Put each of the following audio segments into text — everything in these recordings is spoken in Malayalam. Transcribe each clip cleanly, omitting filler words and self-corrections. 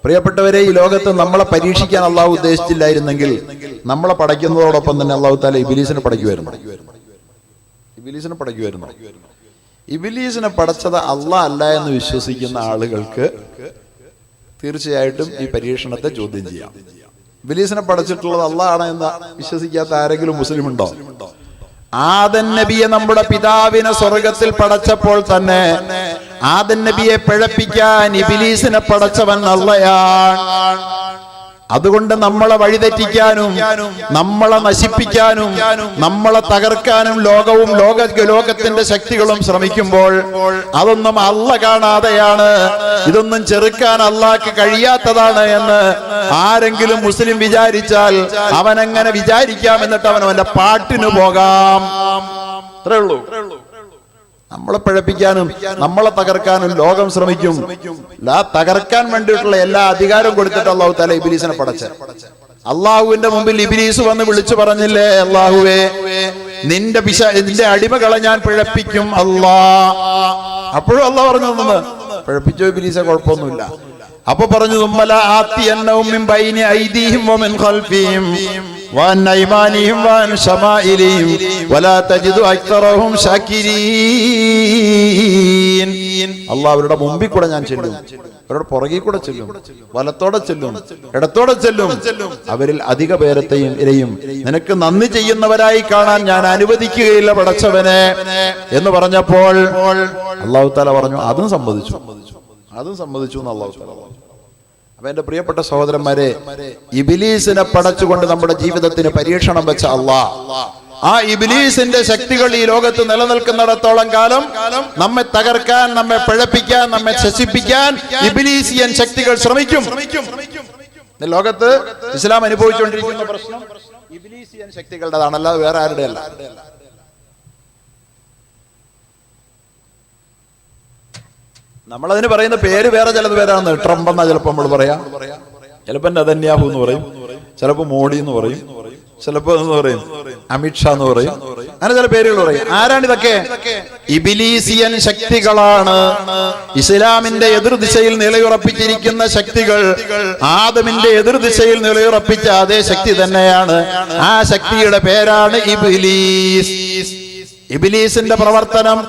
പ്രിയപ്പെട്ടവരെ, ഈ ലോകത്ത് നമ്മളെ പരീക്ഷിക്കാൻ അള്ളാഹു ഉദ്ദേശിച്ചില്ലായിരുന്നെങ്കിൽ നമ്മളെ പടയ്ക്കുന്നതോടൊപ്പം തന്നെ അള്ളാഹു താല ഇബിലീസിനെ പടയ്ക്കുമായിരുന്നു. ഇബിലീസിനെ പടച്ചത് അള്ളാഹ് അല്ല എന്ന് വിശ്വസിക്കുന്ന ആളുകൾക്ക് തീർച്ചയായിട്ടും ഈ പരീക്ഷണത്തെ ചോദ്യം ചെയ്യാം. ഇബിലീസിനെ പടച്ചിട്ടുള്ളത് അള്ളാഹ് ആണ് എന്ന് വിശ്വസിക്കാത്ത ആരെങ്കിലും മുസ്ലിം ഉണ്ടോ? ആദം നബിയെ, നമ്മുടെ പിതാവിനെ സ്വർഗത്തിൽ പടച്ചപ്പോൾ തന്നെ ആദം നബിയെ പിഴപ്പിക്കാൻ ഇബ്ലീസിനെ പടച്ചവൻ അള്ളയാണ്. അതുകൊണ്ട് നമ്മളെ വഴിതെറ്റിക്കാനും നമ്മളെ നശിപ്പിക്കാനും നമ്മളെ തകർക്കാനും ലോകത്തിന്റെ ശക്തികളും ശ്രമിക്കുമ്പോൾ അതൊന്നും അള്ള കാണാതെയാണ്, ഇതൊന്നും ചെറുക്കാൻ അള്ളാഹ്ക്ക് കഴിയാത്തതാണ് എന്ന് ആരെങ്കിലും മുസ്ലിം വിചാരിച്ചാൽ അവനെങ്ങനെ വിചാരിക്കാം, എന്നിട്ട് അവന്റെ പാട്ടിന് പോകാം. അത്രേ ഉള്ളൂ. നമ്മളെ പിഴപ്പിക്കാനും നമ്മളെ തകർക്കാനും ലോകം ശ്രമിക്കും. തകർക്കാൻ വേണ്ടിയിട്ടുള്ള എല്ലാ അധികാരവും കൊടുത്തിട്ട് അള്ളാഹു തആല ഇബ്ലീസിനെ പടച്ച. അള്ളാഹുവിന്റെ മുമ്പിൽ ഇബ്ലീസ് വന്ന് വിളിച്ചു പറഞ്ഞില്ലേ, അള്ളാഹുവേ, നിന്റെ അടിമകളെ ഞാൻ പിഴപ്പിക്കും അല്ലാ. അപ്പോഴും അള്ളാഹ് പറഞ്ഞു, പിഴപ്പിച്ചോ ഇബ്ലീസെ, കുഴപ്പമൊന്നുമില്ല. അപ്പൊ പറഞ്ഞു, അള്ളാഹ് അവരുടെ മുമ്പിൽ കൂടെ ഞാൻ ചെല്ലും, അവരുടെ പുറകിൽ കൂടെ ചെല്ലും, വലത്തോടെ ചെല്ലും, ഇടത്തോടെ ചെല്ലും. അവരിൽ അധിക പേരത്തെയും നിനക്ക് നന്ദി ചെയ്യുന്നവരായി കാണാൻ ഞാൻ അനുവദിക്കുകയില്ല പടച്ചവനെ എന്ന് പറഞ്ഞപ്പോൾ അള്ളാഹു തആല പറഞ്ഞു, അതും സമ്മതിച്ചു എന്ന് അള്ളാഹു തആല പറഞ്ഞു. അപ്പൊ എന്റെ പ്രിയപ്പെട്ട സഹോദരന്മാരെ, ഇബ്ലീസിനെ പടച്ചുകൊണ്ട് നമ്മുടെ ജീവിതത്തിന് പരീക്ഷണം വെച്ച അള്ളാഹ്, ആ ഇബ്ലീസിന്റെ ശക്തികൾ ഈ ലോകത്ത് നിലനിൽക്കുന്നിടത്തോളം കാലം നമ്മെ തകർക്കാൻ, നമ്മെ പിഴപ്പിക്കാൻ, നമ്മെ ശശിപ്പിക്കാൻ ഇബ്ലീസിയൻ ശക്തികൾ ശ്രമിക്കും. ലോകത്ത് ഇസ്ലാം അനുഭവിച്ചുകൊണ്ടിരിക്കുന്ന പ്രശ്നം ഇബ്ലീസിയൻ ശക്തികളുടേതാണ്, അല്ലാതെ വേറെ ആരുടെ അല്ല. നമ്മളതിന് പറയുന്ന പേര് വേറെ ചിലത് പേരാണ്. ട്രംപ് എന്നാ ചിലപ്പോ നമ്മൾ പറയാം, ചിലപ്പോ നെതന്യാഹു എന്ന് പറയും, ചിലപ്പോ മോഡി എന്ന് പറയും, ചിലപ്പോ എന്ന് പറയും അമിത്ഷാ എന്ന് പറയും, അങ്ങനെ ചില പേരുകൾ പറയും. ആരാണിതൊക്കെ? ഇബ്ലീസിയൻ ശക്തികളാണ്. ഇസ്ലാമിന്റെ എതിർദിശയിൽ നിലയുറപ്പിച്ചിരിക്കുന്ന ശക്തികൾ ആദമിന്റെ എതിർദിശയിൽ നിലയുറപ്പിച്ച അതേ ശക്തി തന്നെയാണ്. ആ ശക്തിയുടെ പേരാണ് ഇബ്ലീസ്. ഇബ്ലീസിന്റെ പ്രവർത്തനം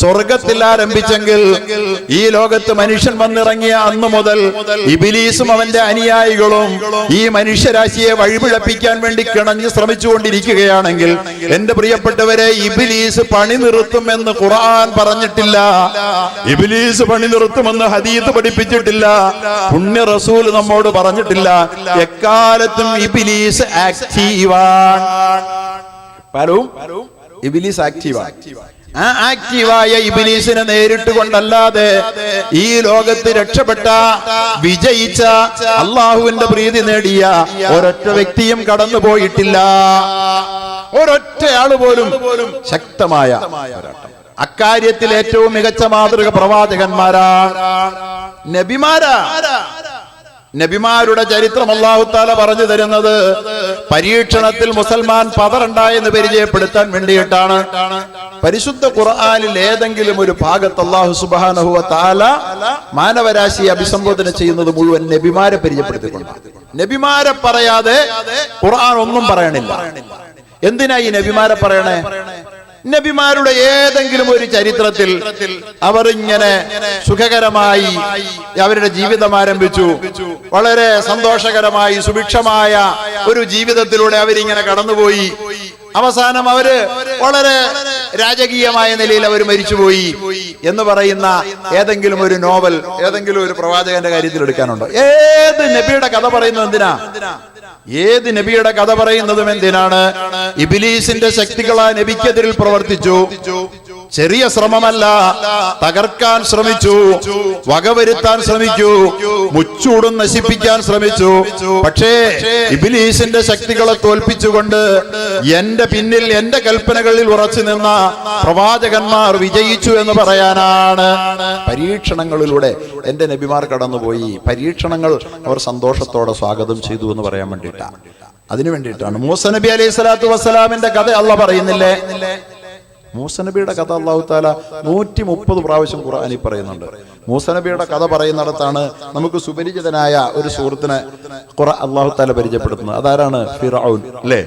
സ്വർഗത്തിൽ ആരംഭിച്ചെങ്കിൽ ഈ ലോകത്ത് മനുഷ്യൻ വന്നിറങ്ങിയ അന്നു മുതൽ ഇബ്ലീസും അവന്റെ അനുയായികളും ഈ മനുഷ്യരാശിയെ വഴിപിഴപ്പിക്കാൻ വേണ്ടി കിണഞ്ഞ് ശ്രമിച്ചുകൊണ്ടിരിക്കുകയാണെങ്കിൽ എന്റെ പ്രിയപ്പെട്ടവരെ, ഇബ്ലീസ് പണി നിർത്തുമെന്ന് ഖുർആൻ പറഞ്ഞിട്ടില്ല, ഇബ്ലീസ് പണി നിർത്തുമെന്ന് ഹദീസ് പഠിപ്പിച്ചിട്ടില്ല, പുണ്യ റസൂൽ നമ്മോട് പറഞ്ഞിട്ടില്ല. എക്കാലത്തും ഇബ്ലീസ് ആക്റ്റീവാണ്. പലരും ഇബ്ലീസ് ആക്റ്റീവാണ്. ആ ആക്റ്റീവായ ഇബ്ലീസിനെ നേരിട്ട് കൊണ്ടല്ലാതെ ഈ ലോകത്ത് രക്ഷപ്പെട്ട, വിജയിച്ച, അള്ളാഹുവിന്റെ പ്രീതി നേടിയ ഒരൊറ്റ വ്യക്തിയും കടന്നു പോയിട്ടില്ല. ഒരൊറ്റ ആള് പോലും. ശക്തമായ പോരാട്ടം. അക്കാര്യത്തിൽ ഏറ്റവും മികച്ച മാതൃക പ്രവാചകന്മാരാണ്, നബിമാരുടെ ചരിത്രം അല്ലാഹു തആല പറഞ്ഞു തരുന്നത് പരീക്ഷണത്തിൽ മുസൽമാൻ പതറുണ്ടായെന്ന് പരിചയപ്പെടുത്താൻ വേണ്ടിയിട്ടാണ്. പരിശുദ്ധ ഖുർആനിൽ ഏതെങ്കിലും ഒരു ഭാഗത്ത് അല്ലാഹു സുബ്ഹാനഹു വ തആല മാനവരാശിയെ അഭിസംബോധന ചെയ്യുന്നത് മുഴുവൻ നബിമാരെ പരിചയപ്പെടുത്തിക്കൊണ്ടാണ്. നബിമാരെ പറയാതെ ഖുർആൻ ഒന്നും പറയണില്ല. എന്തിനാ ഈ നബിമാരെ പറയണേ? നബിമാരുടെ ഏതെങ്കിലും ഒരു ചരിത്രത്തിൽ അവർ ഇങ്ങനെ സുഖകരമായി അവരുടെ ജീവിതം ആരംഭിച്ചു, വളരെ സന്തോഷകരമായി സുഭിക്ഷമായ ഒരു ജീവിതത്തിലൂടെ അവരിങ്ങനെ കടന്നുപോയി. അവസാനം അവര് വളരെ രാജകീയമായ നിലയിൽ അവർ മരിച്ചുപോയി എന്ന് പറയുന്ന ഏതെങ്കിലും ഒരു നോവൽ, ഏതെങ്കിലും ഒരു പ്രവാചകന്റെ കാര്യത്തിൽ എടുക്കാനുണ്ടോ? ഏത് നബിയുടെ കഥ പറയുന്നത് എന്തിനാ? ഏത് നബിയുടെ കഥ പറയുന്നതും എന്തിനാണ്? ഇബ്ലീസിന്റെ ശക്തികളാ നബിക്കെതിരിൽ പ്രവർത്തിച്ചു. ചെറിയ ശ്രമമല്ല, തകർക്കാൻ ശ്രമിച്ചു, വകവരുത്താൻ ശ്രമിച്ചു, മുച്ചൂടും നശിപ്പിക്കാൻ ശ്രമിച്ചു. പക്ഷേ ഇബ്ലീസിന്റെ ശക്തികളെ തോൽപ്പിച്ചുകൊണ്ട് എന്റെ പിന്നിൽ, എന്റെ കൽപ്പനകളിൽ ഉറച്ചു നിന്ന പ്രവാചകന്മാർ വിജയിച്ചു എന്ന് പറയാനാണ്. പരീക്ഷണങ്ങളിലൂടെ എന്റെ നബിമാർ കടന്നുപോയി. പരീക്ഷണങ്ങൾ അവർ സന്തോഷത്തോടെ സ്വാഗതം ചെയ്തു എന്ന് പറയാൻ വേണ്ടിയിട്ടാണ്, അതിനു വേണ്ടിയിട്ടാണ്. മൂസ നബി അലൈഹി സ്വലാത്തു വസ്സലാമിന്റെ കഥ അള്ളാഹ് പറയുന്നില്ലേ? മൂസ നബിയുടെ കഥ അല്ലാഹു തആല 130 പ്രാവശ്യം ഖുർആനിൽ പറയുന്നുണ്ട്. മൂസ നബിയുടെ കഥ പറയുന്നിടത്താണ് നമുക്ക് സുപരിചിതനായ ഒരു സുഹൃത്തിനെ അല്ലാഹു തആല പരിചയപ്പെടുത്തുന്നത്. അതാരാണ്? ഫിർഔൻ. അല്ലേ?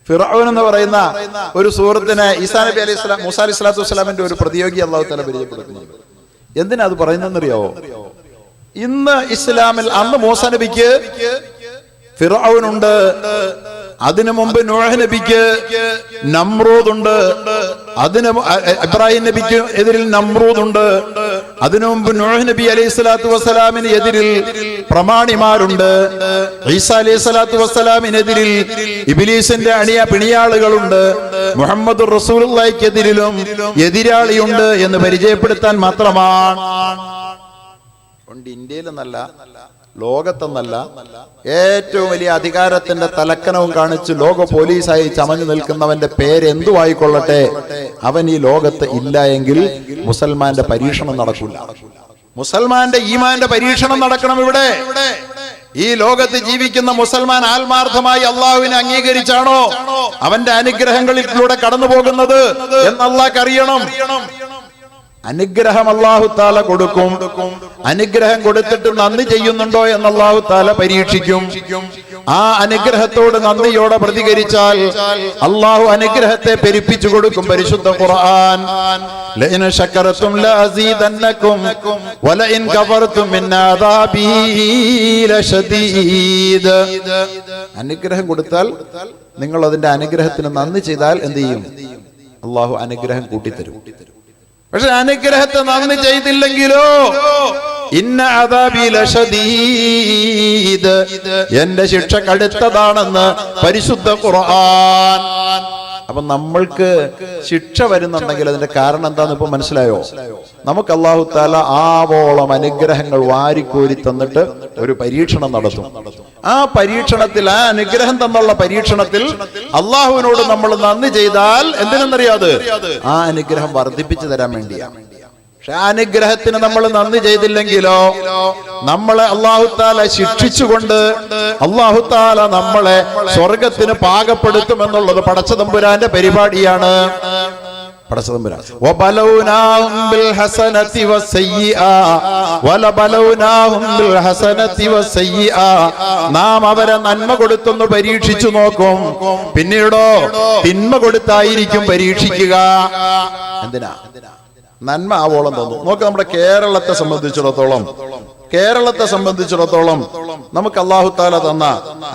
ഫിർഔൻ എന്ന് പറയുന്ന ഒരു സുഹൃത്തിനെ ഈസാ നബി അലൈഹി സ്വലാം, മൂസ അലൈഹി സ്വലാത്തു വസ്സലാമിന്റെ ഒരു പ്രതിയോഗി അല്ലാഹു തആല പരിചയപ്പെടുത്തുന്നുണ്ട്. എന്തിനാ അത് പറയുന്നതെന്നറിയാവോ? ഇന്ന് ഇസ്ലാമിൽ അന്ന് മൂസ നബിക്ക് ഫിർഔനുണ്ട്, അതിനു മുമ്പ് നൂഹ് നബിക്ക് നമ്രൂദുണ്ട്, അതിന് ഇബ്രാഹിം നബിക്ക് എതിരിൽ നമ്രൂദുണ്ട്, അതിനു മുമ്പ് നൂഹ് നബി അലൈഹി സ്വലാത്തു വസ്സലാമിന് എതിരിൽ പ്രമാണിമാരുണ്ട്, ഈസാ അലൈഹി സ്വലാത്തു വസ്സലാമിനെതിരിൽ ഇബ്ലീസിന്റെ പിണിയാളുകളുണ്ട്, മുഹമ്മദുർ റസൂലുള്ളാഹിക്കെതിരിലും എതിരാളിയുണ്ട് എന്ന് പരിചയപ്പെടുത്താൻ മാത്രമാണ്. ഇന്ത്യയിലെന്നല്ല, ലോകത്തെന്നല്ല, ഏറ്റവും വലിയ അധികാരത്തിന്റെ തലക്കനവും കാണിച്ച് ലോക പോലീസായി ചമഞ്ഞു നിൽക്കുന്നവന്റെ പേര് എന്തുവായിക്കൊള്ളട്ടെ, അവൻ ഈ ലോകത്ത് ഇല്ല എങ്കിൽ മുസൽമാന്റെ പരീക്ഷണം നടക്കില്ല. മുസൽമാന്റെ ഈമാന്റെ പരീക്ഷണം നടക്കണം ഇവിടെ. ഈ ലോകത്ത് ജീവിക്കുന്ന മുസൽമാൻ ആത്മാർത്ഥമായി അള്ളാഹുവിനെ അംഗീകരിച്ചാണോ അവന്റെ അനുഗ്രഹങ്ങളിലൂടെ കടന്നു പോകുന്നത് എന്ന് അള്ളാഹ്ക്ക് അറിയണം. അനുഗ്രഹം അല്ലാഹു തആല കൊടുക്കും. അനുഗ്രഹം കൊടുത്തിട്ട് നന്ദി ചെയ്യുന്നുണ്ടോ എന്ന് അല്ലാഹു തആല പരീക്ഷിക്കും. ആ അനുഗ്രഹത്തോട് നന്ദിയോടെ പ്രതികരിച്ചാൽ അല്ലാഹു അനുഗ്രഹത്തെ പെരുപ്പിച്ചു കൊടുക്കും. പരിശുദ്ധ ഖുർആൻ ലഇൻ ശകറതും ലഅസീദന്നകും വലഇൻ കഫർതും മിൻ അദാബി ലശദീദ്. അനുഗ്രഹം കൊടുത്താൽ നിങ്ങൾ അതിന്റെ അനുഗ്രഹത്തിന് നന്ദി ചെയ്താൽ എന്ത് ചെയ്യും? അല്ലാഹു അനുഗ്രഹം കൂട്ടിത്തരും. പക്ഷെ അനുഗ്രഹത്തെ നന്ദി ചെയ്തില്ലെങ്കിലോ ഇന്ന അദാബി ലശദീദ്, എന്റെ ശിക്ഷ കടുത്തതാണെന്ന് പരിശുദ്ധ ഖുർആൻ. അപ്പൊ നമ്മൾക്ക് ശിക്ഷ വരുന്നുണ്ടെങ്കിൽ അതിന്റെ കാരണം എന്താന്ന് ഇപ്പൊ മനസ്സിലായോ? നമുക്ക് അല്ലാഹു തആല ആവോളം അനുഗ്രഹങ്ങൾ വാരിക്കോരി തന്നിട്ട് ഒരു പരീക്ഷണം നടത്തും. ആ പരീക്ഷണത്തിൽ, ആ അനുഗ്രഹം തന്നുള്ള പരീക്ഷണത്തിൽ അള്ളാഹുവിനോട് നമ്മൾ നന്ദി ചെയ്താൽ എന്തിനെന്നറിയാതെ ആ അനുഗ്രഹം വർദ്ധിപ്പിച്ചു തരാൻ വേണ്ടിയാണ്. പക്ഷെ ആ അനുഗ്രഹത്തിന് നമ്മൾ നന്ദി ചെയ്തില്ലെങ്കിലോ നമ്മളെ അല്ലാഹു തആല ശിക്ഷിച്ചുകൊണ്ട് അല്ലാഹു തആല നമ്മളെ സ്വർഗത്തിന് പാകപ്പെടുത്തുമെന്നുള്ളത് പടച്ചതമ്പുരാന്റെ പരിപാടിയാണ്. പടച്ചതമ്പുരാൻ വബലൗനാഹും ബിൽ ഹസനതി വസയ്യിആ വലബലൗനാഹും ബിൽ ഹസനതി വസയ്യിആ, നാം അവരെ നന്മ കൊടുത്തൊന്ന് പരീക്ഷിച്ചു നോക്കും, പിന്നീടോ തിന്മ കൊടുത്തായിരിക്കും പരീക്ഷിക്കുക. എന്തിനാ? നന്മ ആവോളം തന്നു. നോക്ക്, നമ്മുടെ കേരളത്തെ സംബന്ധിച്ചിടത്തോളം നമുക്ക് അല്ലാഹു തആല തന്ന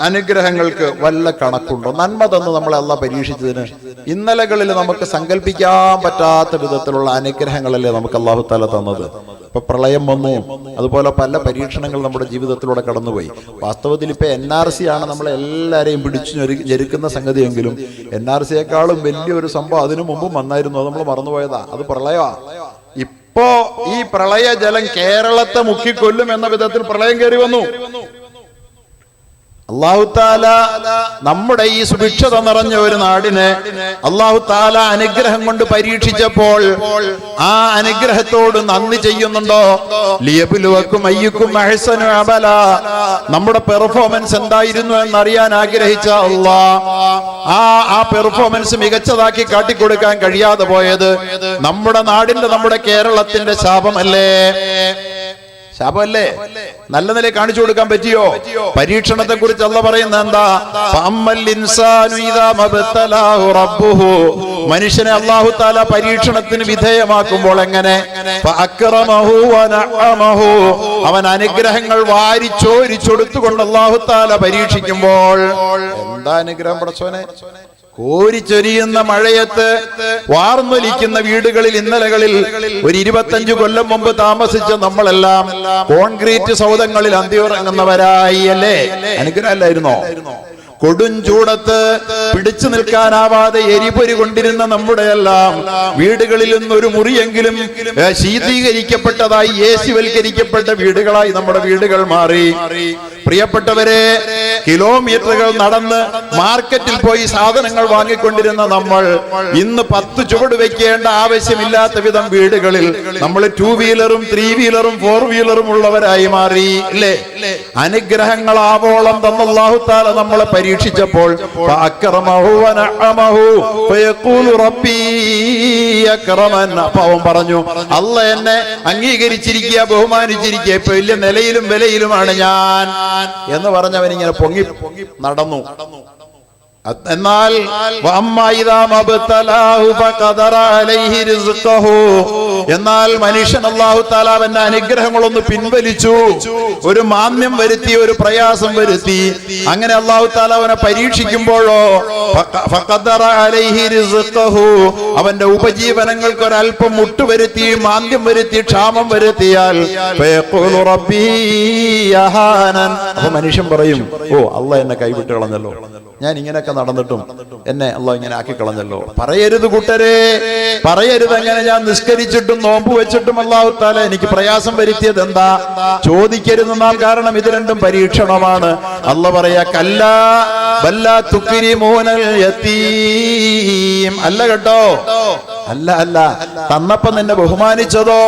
അനുഗ്രഹങ്ങൾക്ക് വല്ല കണക്കുണ്ടോ? നന്മ തന്ന് നമ്മളെ അല്ലാഹ് പരീക്ഷിച്ചതിന് ഇന്നലകളിൽ നമുക്ക് സങ്കല്പിക്കാൻ പറ്റാത്ത വിധത്തിലുള്ള അനുഗ്രഹങ്ങളല്ലേ നമുക്ക് അല്ലാഹു തആല തന്നത്. ഇപ്പൊ പ്രളയം വന്നു, അതുപോലെ പല പരീക്ഷണങ്ങൾ നമ്മുടെ ജീവിതത്തിലൂടെ കടന്നുപോയി. വാസ്തവത്തിൽ ഇപ്പൊ NRC ആണ് നമ്മളെ എല്ലാരെയും പിടിച്ചു ഞെരുക്കുന്ന സംഗതിയെങ്കിലും NRCയെക്കാളും വലിയൊരു സംഭവം അതിനു മുമ്പും വന്നായിരുന്നു. അത് നമ്മൾ മറന്നുപോയതാ. അത് പ്രളയമാണ്. ഇപ്പോ ഈ പ്രളയ ജലം കേരളത്തെ മുക്കിക്കൊല്ലും എന്ന വിധത്തിൽ പ്രളയം കയറി വന്നു. അല്ലാഹു തആല നമ്മുടെ ഈ സുഭിക്ഷത നിറഞ്ഞ ഒരു നാടിനെ അല്ലാഹു തആല അനുഗ്രഹം കൊണ്ട് പരീക്ഷിച്ചപ്പോൾ ആ അനുഗ്രഹത്തോട് നന്ദി ചെയ്യുന്നുണ്ടോ? ലിയബ്ലുവക്കും അയ്യുക്കും അഹ്സനു അമല, നമ്മുടെ പെർഫോമൻസ് എന്തായിരുന്നു എന്നറിയാൻ ആഗ്രഹിച്ച അല്ലാഹ് ആ പെർഫോമൻസ് മികച്ചതാക്കി കാട്ടിക്കൊടുക്കാൻ കഴിയാതെ പോയത് നമ്മുടെ നാടിന്റെ, നമ്മുടെ കേരളത്തിന്റെ ശാപമല്ലേ? ശാപമല്ലേ? നല്ല നില കാണിച്ചു കൊടുക്കാൻ പറ്റിയോ? പരീക്ഷണത്തെ കുറിച്ച് അല്ലാഹ് പറയുന്നത് എന്താ? മനുഷ്യനെ അല്ലാഹു തആല പരീക്ഷണത്തിന് വിധേയമാക്കുമ്പോൾ എങ്ങനെ? അവൻ അനുഗ്രഹങ്ങൾ വാരിച്ചോരിച്ചൊടുത്തുകൊണ്ട് അല്ലാഹു തആല പരീക്ഷിക്കുമ്പോൾ എന്താ അനുഗ്രഹം പടച്ചോനെ? കോരിച്ചൊരിയുന്ന മഴയത്ത് വാർന്നൊലിക്കുന്ന വീടുകളിൽ ഇന്നലകളിൽ ഒരു 25 കൊല്ലം മുമ്പ് താമസിച്ച നമ്മളെല്ലാം കോൺക്രീറ്റ് സൗധങ്ങളിൽ അന്തിയുറങ്ങുന്നവരായി അല്ലേ? അനുഗ്രഹമല്ലായിരുന്നോ? കൊടുംചൂടത്ത് പിടിച്ചു നിൽക്കാനാവാതെ എരിപൊരി കൊണ്ടിരുന്ന നമ്മുടെ എല്ലാം വീടുകളിൽ നിന്നൊരു മുറിയെങ്കിലും ശീതീകരിക്കപ്പെട്ടതായി, AC വൽക്കരിക്കപ്പെട്ട വീടുകളായി നമ്മുടെ വീടുകൾ മാറി. പ്രിയപ്പെട്ടവരെ, കിലോമീറ്ററുകൾ നടന്ന് മാർക്കറ്റിൽ പോയി സാധനങ്ങൾ വാങ്ങിക്കൊണ്ടിരുന്ന നമ്മൾ ഇന്ന് 10 ചുവട് വെക്കേണ്ട ആവശ്യമില്ലാത്ത വിധം വീടുകളിൽ നമ്മൾ 2 വീലറും 3 വീലറും 4 വീലറും ഉള്ളവരായി മാറി അല്ലേ? അനുഗ്രഹങ്ങൾ ആവോളം തന്ന അല്ലാഹു തആല നമ്മളെ പരീക്ഷിച്ചപ്പോൾ അക്രമൻ. അപ്പൊ അവൻ പറഞ്ഞു, അല്ല എന്നെ അംഗീകരിച്ചിരിക്കുക, ബഹുമാനിച്ചിരിക്കുക, ഇപ്പൊ വലിയ നിലയിലും വിലയിലുമാണ് ഞാൻ എന്ന് പറഞ്ഞവൻ ഇങ്ങനെ പൊങ്ങി നടന്നു. എന്നാൽ എന്നാൽ മനുഷ്യൻ അല്ലാഹു തആല അവന്റെ അനുഗ്രഹങ്ങളൊന്ന് പിൻവലിച്ചു, ഒരു മാന്യം വരുത്തി, ഒരു പ്രയാസം വരുത്തി. അങ്ങനെ അല്ലാഹു തആല അവനെ പരീക്ഷിക്കുമ്പോഴോ അവന്റെ ഉപജീവനങ്ങൾക്ക് ഒരല്പം മുട്ടുവരുത്തി, മാന്ദ്യം വരുത്തി, ക്ഷാമം വരുത്തിയാൽ അപ്പൊ മനുഷ്യൻ പറയും, ഓ അള്ളാഹ് എന്നെ കൈവിട്ട് കളഞ്ഞല്ലോ, ഞാൻ ഇങ്ങനെയൊക്കെ നടന്നിട്ടും എന്നെ അള്ളാഹ് ഇങ്ങനെ ആക്കി കളഞ്ഞല്ലോ. പറയരുത് കൂട്ടരെ, പറയരുത്. അങ്ങനെ ഞാൻ നിസ്കരിച്ചിട്ടും നോമ്പ് വെച്ചിട്ടും അല്ലാഹു തആല എനിക്ക് പ്രയാസം വരുത്തിയത് എന്താ ചോദിക്കരുതെന്നാൽ, കാരണം ഇത് രണ്ടും പരീക്ഷണമാണ്. അള്ളാഹ് പറയാ, കല്ലാ ബല്ലാ തുക്രിമൂനൽ യതീം. അല്ല കേട്ടോ, അല്ല അല്ല. തന്നപ്പോ നിന്നെ ബഹുമാനിച്ചതോ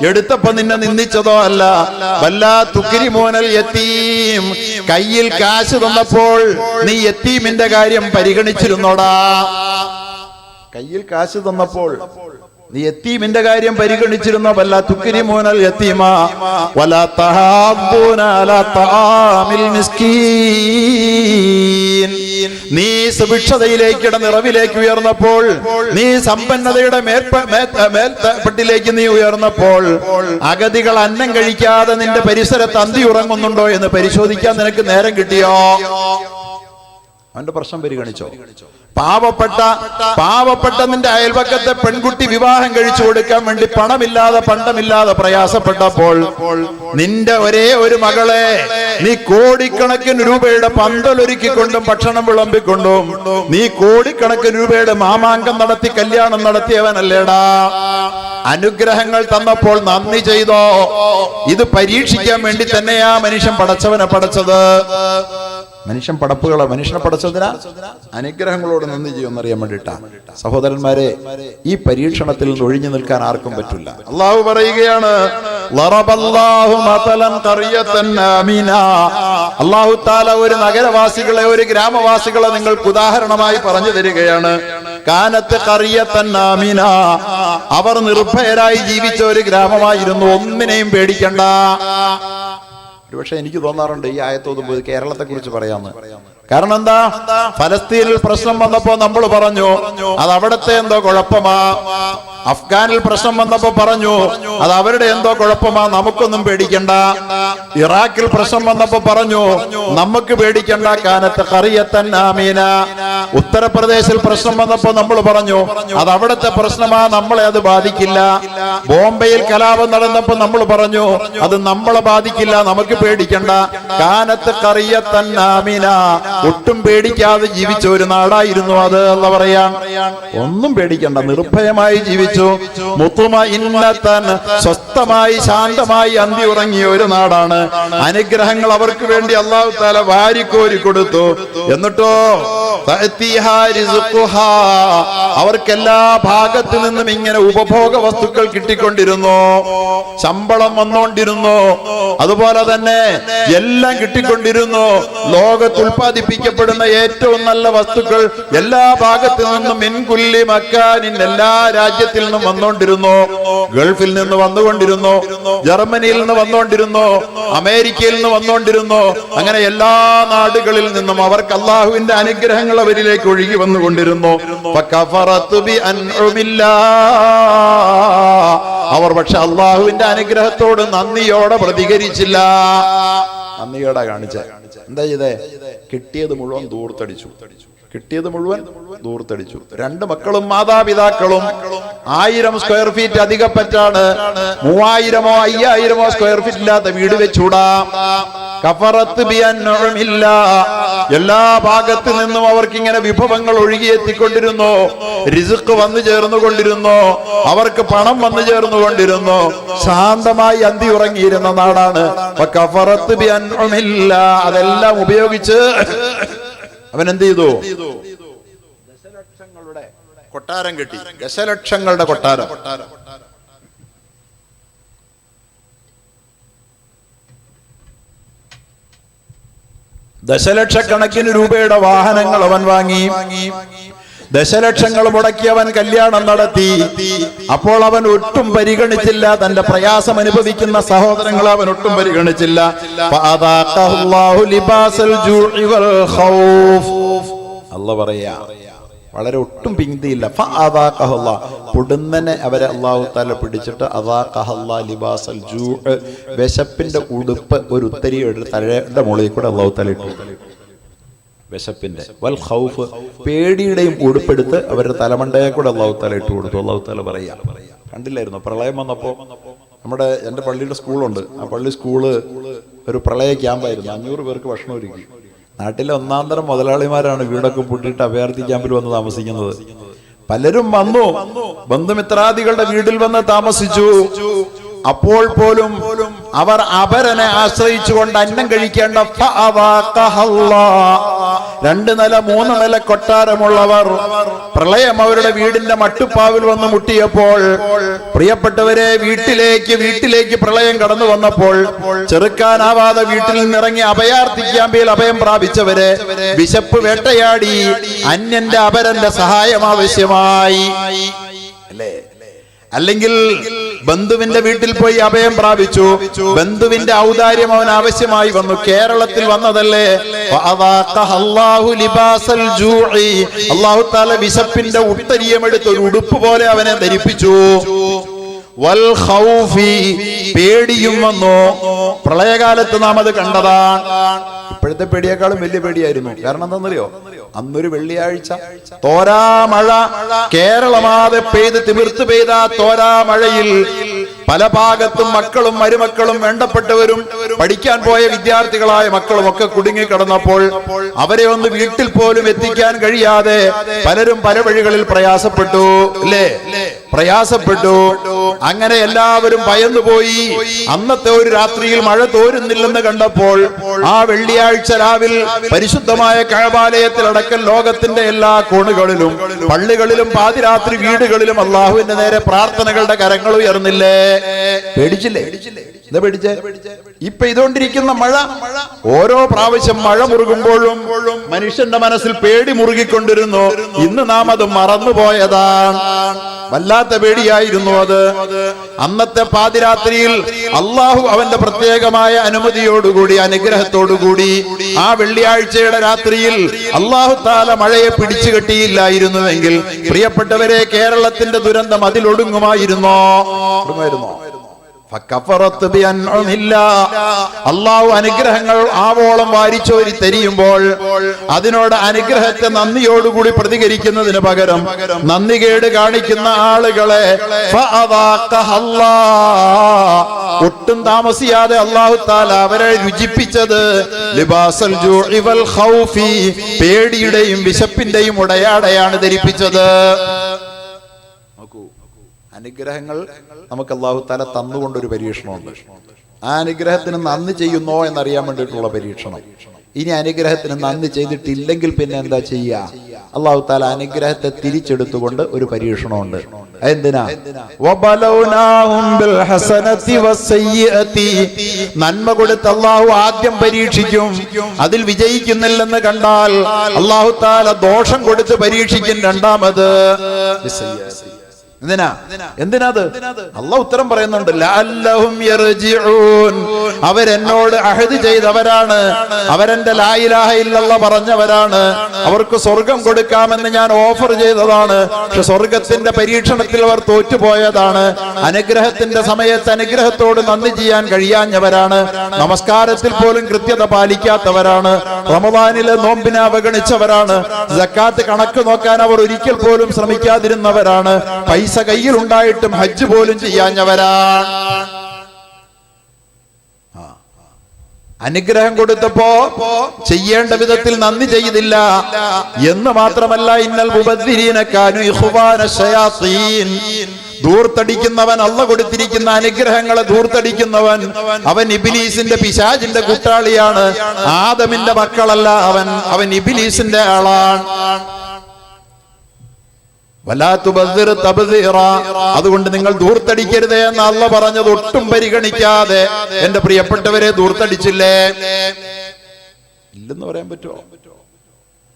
എടുത്തപ്പോ നിന്നെ നിന്ദിച്ചതോ അല്ല. ബല്ലാ തുക്രിമൂനൽ യതീം. കയ്യിൽ കാശ് തന്നപ്പോൾ നീ യതീമിന്റെ കാര്യം പരിഗണിച്ചിരുന്നോടാ. കയ്യിൽ കാശ് തന്നപ്പോൾ നീ യതീമിന്റെ കാര്യം പരിഗണിച്ചിരുന്നോ? വല്ലാ തുക്രിമൂനൽ യതീമ വലാ തഹാബ്ബൂന അലാ തആമിൽ മിസ്കീൻ. നീ സുഭിക്ഷതയിലേക്ക്, നിറവിലേക്ക് ഉയർന്നപ്പോൾ, നീ സമ്പന്നതയുടെ മേൽപ്പെട്ടിലേക്ക് നീ ഉയർന്നപ്പോൾ, അഗതികൾ അന്നം കഴിക്കാതെ നിന്റെ പരിസരത്ത് അന്തി ഉറങ്ങുന്നുണ്ടോ എന്ന് പരിശോധിക്കാൻ നിനക്ക് നേരം കിട്ടിയോ? അവന്റെ പ്രശ്നം പരിഗണിച്ചോ? പാവപ്പെട്ട നിന്റെ അയൽപക്കത്തെ പെൺകുട്ടി വിവാഹം കഴിച്ചു കൊടുക്കാൻ വേണ്ടി പണ്ടമില്ലാതെ പ്രയാസപ്പെട്ടപ്പോൾ, നിന്റെ ഒരേ ഒരു മകളെ നീ കോടിക്കണക്കിന് രൂപയുടെ പന്തലൊരുക്കിക്കൊണ്ടും ഭക്ഷണം വിളമ്പിക്കൊണ്ടും നീ കോടിക്കണക്കിന് രൂപയുടെ മാമാങ്കം നടത്തി കല്യാണം നടത്തിയവനല്ലേടാ. അനുഗ്രഹങ്ങൾ തന്നപ്പോൾ നന്ദി ചെയ്തോ? ഇത് പരീക്ഷിക്കാൻ വേണ്ടി തന്നെയാ മനുഷ്യൻ പടച്ചവനെ പടച്ചത്. മനുഷ്യൻ മനുഷ്യനെ പടച്ചതിനാ അനുഗ്രഹങ്ങളോട് നന്ദി ചെയ്യുമെന്നറിയാൻ വേണ്ടിയിട്ടാ. സഹോദരന്മാരെ, ഈ പരീക്ഷണത്തിൽ നിന്ന് ഒഴിഞ്ഞു നിൽക്കാൻ ആർക്കും പറ്റില്ല. അള്ളാഹു പറയുകയാണ്, അള്ളാഹു താല ഒരു നഗരവാസികളെ, ഒരു ഗ്രാമവാസികളെ നിങ്ങൾക്ക് ഉദാഹരണമായി പറഞ്ഞു തരികയാണ്. കാനത്ത് ഖറിയത്തൻ ആമിന. അവർ നിർഭയരായി ജീവിച്ച ഒരു ഗ്രാമമായിരുന്നു, ഒന്നിനെയും പേടിക്കണ്ട. ഒരുപക്ഷെ എനിക്ക് തോന്നാറുണ്ട് ഈ ആയത്തോതുമ്പോൾ കേരളത്തെ കുറിച്ച് പറയാമെന്ന്. കാരണം എന്താ? ഫലസ്തീനിൽ പ്രശ്നം വന്നപ്പോ നമ്മൾ പറഞ്ഞു അത് അവിടത്തെ എന്തോ കുഴപ്പമാ. അഫ്ഗാനിൽ പ്രശ്നം വന്നപ്പോ പറഞ്ഞു അത് അവരുടെ എന്തോ കുഴപ്പമാ, നമുക്കൊന്നും പേടിക്കണ്ട. ഇറാഖിൽ പ്രശ്നം വന്നപ്പോ പറഞ്ഞു നമുക്ക് പേടിക്കണ്ട, കാനത്ത് ഖറിയത്തൻ ആമീന. ഉത്തർപ്രദേശിൽ പ്രശ്നം വന്നപ്പോ നമ്മൾ പറഞ്ഞു അത് അവിടത്തെ പ്രശ്നമാ, നമ്മളെ അത് ബാധിക്കില്ല. ബോംബെയിൽ കലാപം നടന്നപ്പോ നമ്മൾ പറഞ്ഞു അത് നമ്മളെ ബാധിക്കില്ല, നമുക്ക് പേടിക്കണ്ട. കാനത്ത് ഖറിയത്തൻ ആമീന. ഒട്ടും പേടിക്കാതെ ജീവിച്ച ഒരു നാടായിരുന്നു അത് എന്ന് പറയാം. ഒന്നും പേടിക്കണ്ട, നിർഭയമായി ജീവിച്ചു. മുത്തുമഇന്നതൻ, സ്വസ്ഥമായി ശാന്തമായി അന്തി ഉറങ്ങിയ ഒരു നാടാണ്. അനുഗ്രഹങ്ങൾ അവർക്ക് വേണ്ടി അല്ലാഹു തആല വാരിക്കോരി കൊടുത്തു. എന്നിട്ടോ അവർക്ക് എല്ലാ ഭാഗത്തു നിന്നും ഇങ്ങനെ ഉപഭോഗ വസ്തുക്കൾ കിട്ടിക്കൊണ്ടിരുന്നു, ശമ്പളം വന്നുകൊണ്ടിരുന്നു, അതുപോലെ തന്നെ എല്ലാം കിട്ടിക്കൊണ്ടിരുന്നു. ലോകത്ത് ഉൽപ്പാദിപ്പിക്കപ്പെടുന്ന ഏറ്റവും നല്ല വസ്തുക്കൾ എല്ലാ ഭാഗത്തു നിന്നും മിൻകുല്ലി മക്കാനിൻ, എല്ലാ രാജ്യത്തിൽ നിന്നും വന്നുകൊണ്ടിരുന്നു. ഗൾഫിൽ നിന്ന് വന്നുകൊണ്ടിരുന്നു, ജർമ്മനിയിൽ നിന്ന് വന്നുകൊണ്ടിരുന്നു, അമേരിക്കയിൽ നിന്ന് വന്നുകൊണ്ടിരുന്നു. അങ്ങനെ എല്ലാ നാടുകളിൽ നിന്നും അവർക്ക് അള്ളാഹുവിന്റെ അനുഗ്രഹങ്ങൾ അവരിലേക്ക് ഒഴുകി വന്നുകൊണ്ടിരുന്നു. അവർ പക്ഷെ അള്ളാഹുവിന്റെ അനുഗ്രഹത്തോട് നന്ദിയോടെ പ്രതികരിച്ചില്ല. നന്ദിയോടെ കാണിച്ച എന്താ ചെയ്തേ? കിട്ടിയത് മുഴുവൻ ദൂർത്തടിച്ചു. രണ്ട് മക്കളും മാതാപിതാക്കളും 1000 സ്ക്വയർ ഫീറ്റ് അധികപ്പറ്റാണ്. 3000-ഓ 5000-ഓ സ്ക്വയർ ഫീറ്റ് ഇല്ലാത്ത വീട് വെച്ചൂടാ. കഫറത്ത് ബിഅൻഉമില്ല. എല്ലാ ഭാഗത്തു നിന്നും അവർക്ക് ഇങ്ങനെ വിഭവങ്ങൾ ഒഴുകിയെത്തിക്കൊണ്ടിരുന്നു, റിസ്ക് വന്നു ചേർന്നുകൊണ്ടിരുന്നു, അവർക്ക് പണം വന്നു ചേർന്നുകൊണ്ടിരുന്നു. ശാന്തമായി അന്തി ഉറങ്ങിയിരുന്ന നാടാണ്. കഫറത്ത് ബിഅൻഉമില്ല. അതെല്ലാം ഉപയോഗിച്ച് അവൻ എന്ത് ചെയ്തു? ദശലക്ഷങ്ങളുടെ കൊട്ടാരം കെട്ടി. ദശലക്ഷങ്ങളുടെ കൊട്ടാരം. ദശലക്ഷക്കണക്കിന് രൂപയുടെ വാഹനങ്ങൾ അവൻ വാങ്ങി. ദശലക്ഷങ്ങൾ മുടക്കി അവൻ കല്യാണം നടത്തി. അപ്പോൾ അവൻ ഒട്ടും പരിഗണിച്ചില്ല, തന്റെ പ്രയാസം അനുഭവിക്കുന്ന സഹോദരങ്ങളെ അവൻ ഒട്ടും പരിഗണിച്ചില്ല. അല്ലാഹു പറയാ, വളരെ ഒട്ടും പിന്തിയില്ല. പൊടുന്നനെ അവരെ അല്ലാഹു തആല പിടിച്ചിട്ട് ലിബാസൽ ജൂ, വിശപ്പിന്റെ ഉടുപ്പ് ഒരു ഉത്തരി തലയുടെ മുകളിൽ കൂടെ അല്ലാഹു തആല ഇട്ടു. വിശപ്പിന്റെ വൽ ഖൗഫ്, പേടിയുടെയും ഉടുപ്പെടുത്ത് അവരുടെ തലമണ്ടയെ കൂടെ അല്ലാഹു തആല ഇട്ടു കൊടുത്തു. അല്ലാഹു തആല പറയാ, കണ്ടില്ലായിരുന്നു പ്രളയം വന്നപ്പോ എൻ്റെ പള്ളിയുടെ സ്കൂളുണ്ട്, ആ പള്ളി സ്കൂള് ഒരു പ്രളയ ക്യാമ്പായിരുന്നു. 500 പേർക്ക് ഭക്ഷണം ഒരുക്കി. നാട്ടിലെ ഒന്നാന്തരം മുതലാളിമാരാണ് വീടൊക്കെ പൂട്ടിയിട്ട് അഭയാർത്ഥി ക്യാമ്പിൽ വന്ന് താമസിക്കുന്നത്. പലരും വന്നു, ബന്ധുമിത്രാദികളുടെ വീട്ടിൽ വന്ന് താമസിച്ചു. അപ്പോൾ പോലും അവർ അപരനെ ആശ്രയിച്ചുകൊണ്ട് അന്നം കഴിക്കേണ്ട 2 നില 3 നില കൊട്ടാരമുള്ളവർ പ്രളയം അവരുടെ വീടിന്റെ മട്ടുപ്പാവിൽ വന്ന് മുട്ടിയപ്പോൾ, പ്രിയപ്പെട്ടവരെ, വീട്ടിലേക്ക് പ്രളയം കടന്നു വന്നപ്പോൾ ചെറുക്കാനാവാതെ വീട്ടിൽ നിന്നിറങ്ങി അഭയാർത്ഥി ക്യാമ്പിൽ അഭയം പ്രാപിച്ചവരെ വിശപ്പ് വേട്ടയാടി അന്യന്റെ അപരന്റെ സഹായം ആവശ്യമായി. അല്ലേ? അല്ലെങ്കിൽ ബന്ധുവിന്റെ വീട്ടിൽ പോയി അഭയം പ്രാപിച്ചു, ബന്ധുവിന്റെ ഔദാര്യം അവൻ ആവശ്യമായി വന്നു. കേരളത്തിൽ വന്നതല്ലേ, അല്ലാഹു തആല വിശപ്പിന്റെ ഉത്തരീയമെടുത്ത് ഒരു ഉടുപ്പ് പോലെ അവനെ ധരിപ്പിച്ചു. വൽ ഖൗഫി, പേടിയും വന്നു. പ്രളയകാലത്ത് നാം അത് കണ്ടതാണ്. ഇപ്പോഴത്തെ പേടിയേക്കാളും വലിയ പേടിയായിരുന്നു. കാരണം എന്താണെന്നറിയോ? അന്നൊരു വെള്ളിയാഴ്ച തോരാ മഴ കേരളമാകെ പെയ്ത് തിമിർത്ത് പെയ്ത തോരാ മഴയിൽ പല ഭാഗത്തും മക്കളും മരുമക്കളും വേണ്ടപ്പെട്ടവരും പഠിക്കാൻ പോയ വിദ്യാർത്ഥികളായ മക്കളും ഒക്കെ കുടുങ്ങിക്കിടന്നപ്പോൾ അവരെ ഒന്ന് വീട്ടിൽ പോലും എത്തിക്കാൻ കഴിയാതെ പലരും പല വഴികളിൽ പ്രയാസപ്പെട്ടു. അല്ലേ? പ്രയാസപ്പെട്ടു. അങ്ങനെ എല്ലാവരും ഭയന്നുപോയി. അന്നത്തെ ഒരു രാത്രിയിൽ മഴ തോരുന്നില്ലെന്ന് കണ്ടപ്പോൾ ആ വെള്ളിയാഴ്ച രാവിൽ പരിശുദ്ധമായ കഅബാലയത്തിലടക്കം ലോകത്തിന്റെ എല്ലാ കോണുകളിലും പള്ളികളിലും പാതിരാത്രി വീടുകളിലും അല്ലാഹുവിന്റെ നേരെ പ്രാർത്ഥനകളുടെ കരങ്ങൾ ഉയർന്നില്ലേ? പേടിച്ചില്ലേ? എന്താ പേടിച്ചേ? ഇപ്പൊ ഇതുകൊണ്ടിരിക്കുന്ന മഴ, ഓരോ പ്രാവശ്യം മഴ മുറുകുമ്പോഴും മനുഷ്യന്റെ മനസ്സിൽ പേടി മുറുകിക്കൊണ്ടിരുന്നു. ഇന്ന് നാം അത് മറന്നുപോയതാണ്. വല്ലാത്ത പേടിയായിരുന്നു അത്. അന്നത്തെ പാതിരാത്രിയിൽ അള്ളാഹു അവന്റെ പ്രത്യേകമായ അനുമതിയോടുകൂടി അനുഗ്രഹത്തോടുകൂടി ആ വെള്ളിയാഴ്ചയുടെ രാത്രിയിൽ അള്ളാഹു താല മഴയെ പിടിച്ചു കെട്ടിയില്ലായിരുന്നുവെങ്കിൽ പ്രിയപ്പെട്ടവരെ, കേരളത്തിന്റെ ദുരന്തം അതിലൊടുങ്ങുമായിരുന്നോ? അള്ളാഹു അനുഗ്രഹങ്ങൾ ആവോളം വാരിച്ചോരി തെരിയുമ്പോൾ അതിനോട് അനുഗ്രഹത്തെ നന്ദിയോടുകൂടി പ്രതികരിക്കുന്നതിന് പകരം നന്ദികേട് കാണിക്കുന്ന ആളുകളെ ഒട്ടും താമസിയാതെ അല്ലാഹു തആല അവരെ രുചിപ്പിച്ചത് ലിബാസൽ ജൂഇ വൽ ഖൗഫി, പേടിയുടെയും വിശപ്പിന്റെയും ഉടയാടയാണ് ധരിപ്പിച്ചത്. അനുഗ്രഹങ്ങൾ നമുക്ക് അല്ലാഹു തആല തന്നുകൊണ്ടൊരു പരീക്ഷണമുണ്ട്. ആ അനുഗ്രഹത്തിന് നന്ദി ചെയ്യുന്നോ എന്നറിയാൻ വേണ്ടിയിട്ടുള്ള പരീക്ഷണം. ഇനി അനുഗ്രഹത്തിന് നന്ദി ചെയ്തിട്ടില്ലെങ്കിൽ പിന്നെ എന്താ ചെയ്യുക? അല്ലാഹു തആല അനുഗ്രഹത്തെ തിരിച്ചെടുത്തുകൊണ്ട് ഒരു പരീക്ഷണമുണ്ട്. എന്തിനാ? നന്മ കൊടുത്ത് അല്ലാഹു ആദ്യം പരീക്ഷിക്കും. അതിൽ വിജയിക്കുന്നില്ലെന്ന് കണ്ടാൽ അല്ലാഹു തആല ദോഷം കൊടുത്ത് പരീക്ഷിക്കും രണ്ടാമത്. എന്തിനാത്? അല്ലാഹു ഉത്തരം പറയുന്നുണ്ട്. ലഅല്ലഹും യർജിഊൻ, അവരെന്നോട് അഹദ് ചെയ്തവരാണ്, അവരെന്റെ ലാ ഇലാഹ ഇല്ലല്ലാഹ് പറഞ്ഞവരാണ്, അവർക്ക് സ്വർഗം കൊടുക്കാമെന്ന് ഞാൻ ഓഫർ ചെയ്തതാണ്. പക്ഷെ സ്വർഗത്തിന്റെ പരീക്ഷണത്തിൽ അവർ തോറ്റുപോയതാണ്. അനുഗ്രഹത്തിന്റെ സമയത്ത് അനുഗ്രഹത്തോട് നന്ദി ചെയ്യാൻ കഴിയാഞ്ഞവരാണ്. നമസ്കാരത്തിൽ പോലും കൃത്യത പാലിക്കാത്തവരാണ്. റമദാനിലെ നോമ്പിനെ അവഗണിച്ചവരാണ്. സക്കാത്ത് കണക്ക് നോക്കാൻ അവർ ഒരിക്കൽ പോലും ശ്രമിക്കാതിരുന്നവരാണ്. പൈസ കയ്യിൽ ഉണ്ടായിട്ടും ഹജ്ജ് പോലും ചെയ്യാഞ്ഞവരാണ്. അനുഗ്രഹം കൊടുത്തപ്പോ ചെയ്യേണ്ട വിധത്തിൽ നന്ദി ചെയ്തില്ല എന്ന് മാത്രമല്ല, ഇന്നൽ മുബദ്ദിരീന കാനൂ ഇഖ്വാന ശയാത്തീൻ, ധൂർത്തടിക്കുന്നവൻ, അള്ള കൊടുത്തിരിക്കുന്ന അനുഗ്രഹങ്ങളെ ധൂർത്തടിക്കുന്നവൻ, അവൻ ഇബ്ലീസിന്റെ പിശാചിന്റെ കൂട്ടാളിയാണ്. ആദമിന്റെ മക്കളല്ല അവൻ ഇബ്ലീസിന്റെ ആളാണ്. അതുകൊണ്ട് നിങ്ങൾ ധൂർത്തടിക്കരുതേ എന്ന് അല്ലാഹു പറഞ്ഞത് ഒട്ടും പരിഗണിക്കാതെ എന്റെ പ്രിയപ്പെട്ടവരെ ധൂർത്തടിച്ചില്ലേ? ഇല്ലെന്ന് പറയാൻ പറ്റുമോ?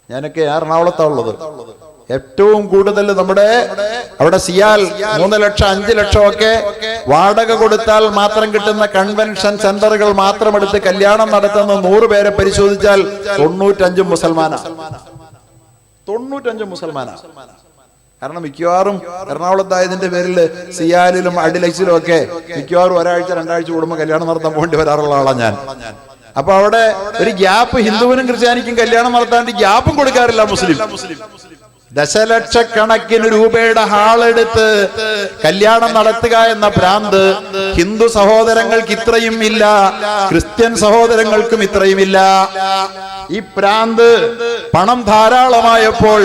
ഞാനൊക്കെ എറണാകുളത്താ ഉള്ളത്. ഏറ്റവും കൂടുതൽ നമ്മുടെ അവിടെ സിയാൽ 3 ലക്ഷം 5 ലക്ഷം ഒക്കെ വാടക കൊടുത്താൽ മാത്രം കിട്ടുന്ന കൺവെൻഷൻ സെന്ററുകൾ മാത്രം എടുത്ത് കല്യാണം നടത്തുന്ന 100 പേരെ പരിശോധിച്ചാൽ 95 മുസൽമാനാ. 95 മുസൽമാനാ. കാരണം മിക്കവാറും എറണാകുളത്തായതിന്റെ പേരിൽ സിയാലിലും അഡിലക്സിലും ഒക്കെ മിക്കവാറും ഒരാഴ്ച 2 ആഴ്ച കൂടുമ്പോൾ കല്യാണം നടത്താൻ പോകേണ്ടി വരാറുള്ള ആളാണ് ഞാൻ. അപ്പൊ അവിടെ ഒരു ഗ്യാപ്പ് ഹിന്ദുവിനും ക്രിസ്ത്യാനിക്കും കല്യാണം നടത്താണ്ട് ഗ്യാപ്പും കൊടുക്കാറില്ല മുസ്ലിം. ദശലക്ഷക്കണക്കിന് രൂപയുടെ ഹാളെടുത്ത് കല്യാണം നടത്തുക എന്ന ഭ്രാന്ത് ഹിന്ദു സഹോദരങ്ങൾക്ക് ഇത്രയും ഇല്ല, ക്രിസ്ത്യൻ സഹോദരങ്ങൾക്കും ഇത്രയും ഇല്ല. ഈ ഭ്രാന്ത് പണം ധാരാളമായപ്പോൾ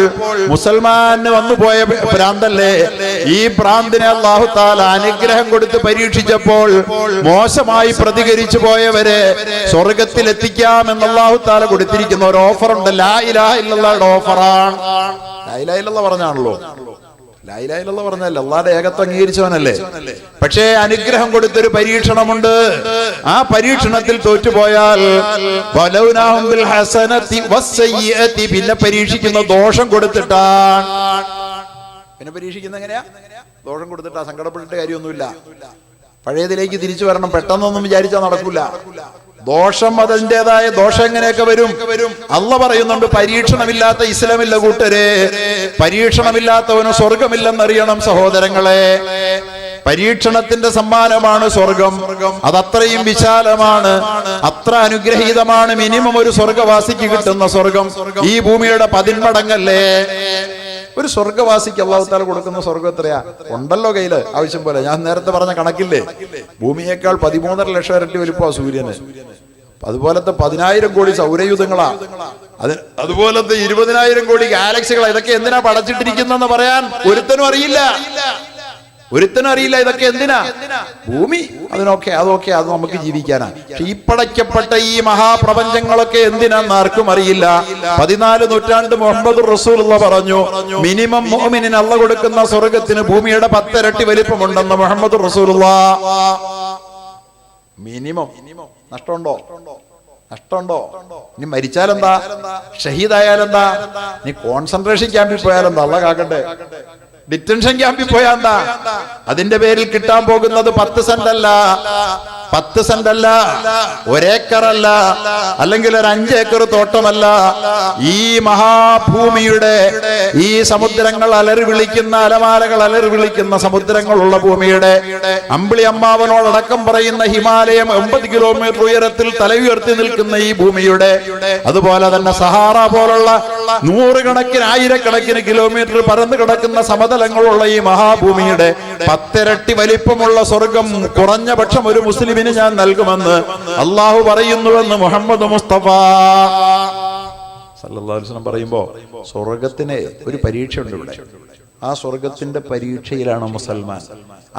മുസൽമാന് വന്നുപോയ ഭ്രാന്തല്ലേ. ഈ ഭ്രാന്തിനെ അല്ലാഹു തആല അനുഗ്രഹം കൊടുത്ത് പരീക്ഷിച്ചപ്പോൾ മോശമായി പ്രതികരിച്ചു പോയവരെ സ്വർഗത്തിൽ എത്തിക്കാമെന്ന് അല്ലാഹു തആല കൊടുത്തിരിക്കുന്ന ഒരു ഓഫറുണ്ട്. ലാ ഇലാഹ ഇല്ലല്ലാഹുടെ ഓഫറാണ്. ലാ ഇലാഹ ഇല്ലല്ലാഹ് പറഞ്ഞാണല്ലോ. ലാ ഇലാഹ ഇല്ലല്ലാഹ് പറഞ്ഞല്ലേ, അല്ലാഹുവിന്റെ ഏകത്വം അംഗീകരിച്ചവനല്ലേ. പക്ഷേ അനുഗ്രഹം കൊടുത്തൊരു പരീക്ഷണമുണ്ട്. ആ പരീക്ഷണത്തിൽ തോറ്റുപോയാൽ പിന്നെ പരീക്ഷിക്കുന്ന ദോഷം കൊടുത്തിട്ടാണ്. പിന്നെ പരീക്ഷിക്കുന്ന എങ്ങനെയാ? ദോഷം കൊടുത്തിട്ടാ. സങ്കടപ്പെട്ടിട്ട് കാര്യമൊന്നുമില്ല. പഴയതിലേക്ക് തിരിച്ചു വരണം. പെട്ടെന്നൊന്നും വിചാരിച്ചാൽ നടക്കൂല. ദോഷം അതിൻ്റെതായ ദോഷം എങ്ങനെയൊക്കെ വരും. അള്ളാഹ് പറയുന്നുണ്ട്, പരീക്ഷണമില്ലാത്ത ഇസ്ലാമില്ല കൂട്ടരെ. പരീക്ഷണമില്ലാത്തവന് സ്വർഗമില്ലെന്നറിയണം സഹോദരങ്ങളെ. പരീക്ഷണത്തിന്റെ സമ്മാനമാണ് സ്വർഗം. അതത്രയും വിശാലമാണ്, അത്ര അനുഗ്രഹീതമാണ്. മിനിമം ഒരു സ്വർഗവാസിക്ക് കിട്ടുന്ന സ്വർഗം ഈ ഭൂമിയുടെ 10 മടങ്ങല്ലേ. ഒരു സ്വർഗവാസിക്ക് അല്ലാഹു തആല കൊടുക്കുന്ന സ്വർഗം എത്രയാ? ഉണ്ടല്ലോ കയ്യില് ആവശ്യം പോലെ. ഞാൻ നേരത്തെ പറഞ്ഞ കണക്കില്ലേ, ഭൂമിയേക്കാൾ 13.5 ലക്ഷം ഇരട്ടി വലിപ്പ സൂര്യന്. അതുപോലത്തെ 10,000 കോടി സൗരയൂഥങ്ങളാ. അതുപോലത്തെ 20,000 കോടി ഗാലക്സികളാ. ഇതൊക്കെ എന്തിനാ പടച്ചിട്ടിരിക്കുന്നെന്ന് പറയാൻ ഒരുത്തനും അറിയില്ല. ഇതൊക്കെ എന്തിനാ? ഭൂമി അതൊക്കെ അത് നമുക്ക് ജീവിക്കാനാ. പക്ഷെ ഈ പടയ്ക്കപ്പെട്ട ഈ മഹാപ്രപഞ്ചങ്ങളൊക്കെ എന്തിനാന്ന് ആർക്കും അറിയില്ല. 14 നൂറ്റാണ്ട് മുഹമ്മദ് റസൂലുള്ളാഹി പറഞ്ഞു, മിനിമം മുഅ്മിനിന് അല്ലാഹ് കൊടുക്കുന്ന സ്വർഗത്തിന് ഭൂമിയുടെ 10 ഇരട്ടി വലിപ്പമുണ്ടെന്ന് മുഹമ്മദ് റസൂലുള്ളാഹി. മിനിമം. നഷ്ടമുണ്ടോ? ഇനി മരിച്ചാലെന്താ? ഷഹീദായാലെന്താ? നീ കോൺസെൻട്രേഷൻ ക്യാമ്പിൽ പോയാലെന്താ? അല്ലാഹ് കാക്കട്ടെ. ഡിറ്റൻഷൻ ക്യാമ്പിൽ പോയാ എന്താ? അതിന്റെ പേരിൽ കിട്ടാൻ പോകുന്നത് 10 സെന്റ് അല്ല, 1 ഏക്കറല്ല, അല്ലെങ്കിൽ ഒരു 5 ഏക്കർ തോട്ടമല്ല. ഈ മഹാഭൂമിയുടെ ഈ സമുദ്രങ്ങൾ അലറി വിളിക്കുന്ന, അലമാലകൾ അലറി വിളിക്കുന്ന സമുദ്രങ്ങളുള്ള ഭൂമിയുടെ, അമ്പിളി അമ്മാവനോടക്കം പറയുന്ന ഹിമാലയം 80 കിലോമീറ്റർ ഉയരത്തിൽ തല ഉയർത്തി നിൽക്കുന്ന ഈ ഭൂമിയുടെ, അതുപോലെ തന്നെ സഹാറ പോലുള്ള 100 കണക്കിന് 1000 കിലോമീറ്റർ പരന്നു കിടക്കുന്ന സമതലങ്ങളുള്ള ഈ മഹാഭൂമിയുടെ 10 ഇരട്ടി വലിപ്പമുള്ള സ്വർഗം കുറഞ്ഞ പക്ഷം ഒരു മുസ്ലിമിന് ഞാൻ നൽകുമെന്ന് അല്ലാഹു പറയുന്നുവെന്ന് മുഹമ്മദ് മുസ്തഫ സല്ലല്ലാഹു അലൈഹി വസല്ലം പറയുമ്പോ സ്വർഗത്തിന് ഒരു പരീക്ഷ ഉണ്ട് ഇവിടെ. ആ സ്വർഗത്തിന്റെ പരീക്ഷയിലാണ് മുസൽമാൻ.